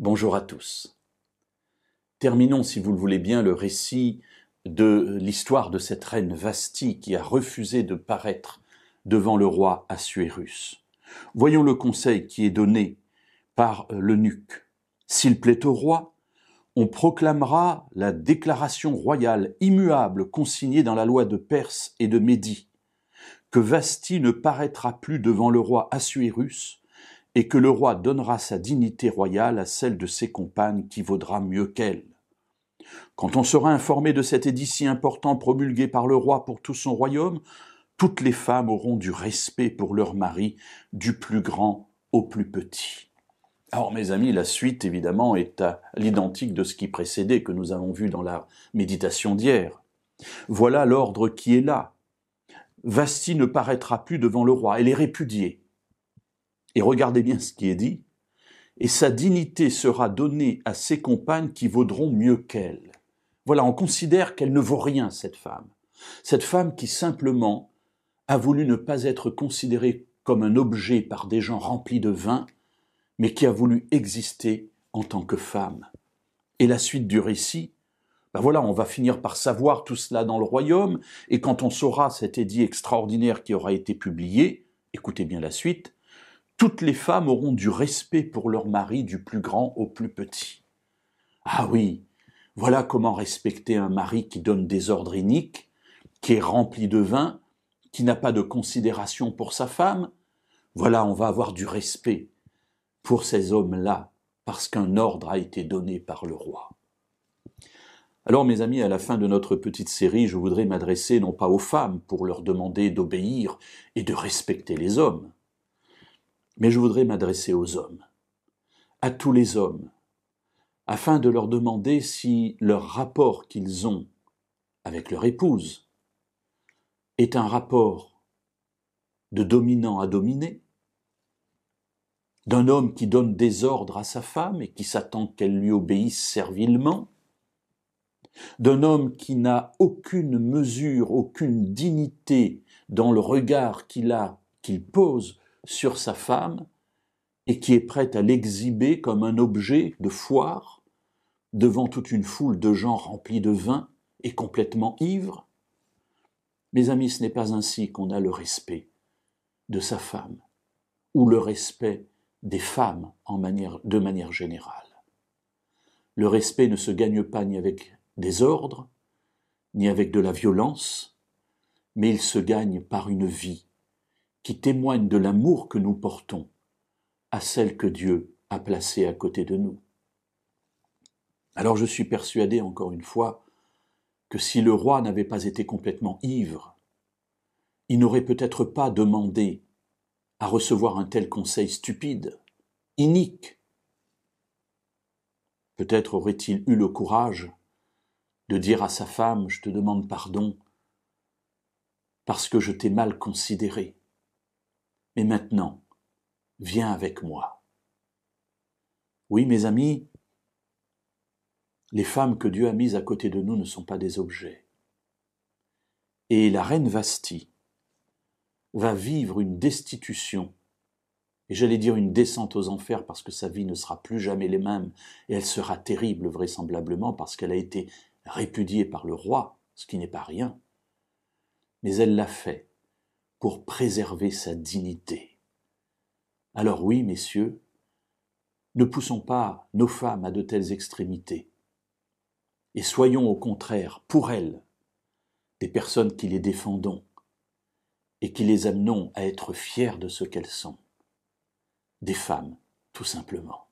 Bonjour à tous. Terminons, si vous le voulez bien, le récit de l'histoire de cette reine Vasthi qui a refusé de paraître devant le roi Assuérus. Voyons le conseil qui est donné par l'eunuque. S'il plaît au roi, on proclamera la déclaration royale immuable consignée dans la loi de Perse et de Médie, que Vasthi ne paraîtra plus devant le roi Assuérus et que le roi donnera sa dignité royale à celle de ses compagnes qui vaudra mieux qu'elle. Quand on sera informé de cet édit si important promulgué par le roi pour tout son royaume, toutes les femmes auront du respect pour leur mari, du plus grand au plus petit. Alors mes amis, la suite évidemment est à l'identique de ce qui précédait, que nous avons vu dans la méditation d'hier. Voilà l'ordre qui est là. Vasthi ne paraîtra plus devant le roi, elle est répudiée. Et regardez bien ce qui est dit. Et sa dignité sera donnée à ses compagnes qui vaudront mieux qu'elle. Voilà, on considère qu'elle ne vaut rien, cette femme. Cette femme qui simplement a voulu ne pas être considérée comme un objet par des gens remplis de vin, mais qui a voulu exister en tant que femme. Et la suite du récit, voilà, on va finir par savoir tout cela dans le royaume, et quand on saura cet édit extraordinaire qui aura été publié, écoutez bien la suite, toutes les femmes auront du respect pour leur mari, du plus grand au plus petit. Ah oui, voilà comment respecter un mari qui donne des ordres iniques, qui est rempli de vin, qui n'a pas de considération pour sa femme. Voilà, on va avoir du respect pour ces hommes-là, parce qu'un ordre a été donné par le roi. Alors mes amis, à la fin de notre petite série, je voudrais m'adresser non pas aux femmes pour leur demander d'obéir et de respecter les hommes, mais je voudrais m'adresser aux hommes, à tous les hommes, afin de leur demander si leur rapport qu'ils ont avec leur épouse est un rapport de dominant à dominé, d'un homme qui donne des ordres à sa femme et qui s'attend qu'elle lui obéisse servilement, d'un homme qui n'a aucune mesure, aucune dignité dans le regard qu'il pose sur sa femme et qui est prêt à l'exhiber comme un objet de foire devant toute une foule de gens remplis de vin et complètement ivres. Mes amis, ce n'est pas ainsi qu'on a le respect de sa femme ou le respect des femmes de manière générale. Le respect ne se gagne pas ni avec des ordres, ni avec de la violence, mais il se gagne par une vie qui témoigne de l'amour que nous portons à celle que Dieu a placée à côté de nous. Alors je suis persuadé, encore une fois, que si le roi n'avait pas été complètement ivre, il n'aurait peut-être pas demandé à recevoir un tel conseil stupide, inique. Peut-être aurait-il eu le courage de dire à sa femme « Je te demande pardon parce que je t'ai mal considéré. Mais maintenant, viens avec moi. » Oui, mes amis, les femmes que Dieu a mises à côté de nous ne sont pas des objets. Et la reine Vasthi va vivre une destitution, et j'allais dire une descente aux enfers parce que sa vie ne sera plus jamais les mêmes, et elle sera terrible vraisemblablement parce qu'elle a été répudiée par le roi, ce qui n'est pas rien. Mais elle l'a fait pour préserver sa dignité. Alors oui, messieurs, ne poussons pas nos femmes à de telles extrémités, et soyons au contraire, pour elles, des personnes qui les défendons et qui les amenons à être fiers de ce qu'elles sont, des femmes, tout simplement.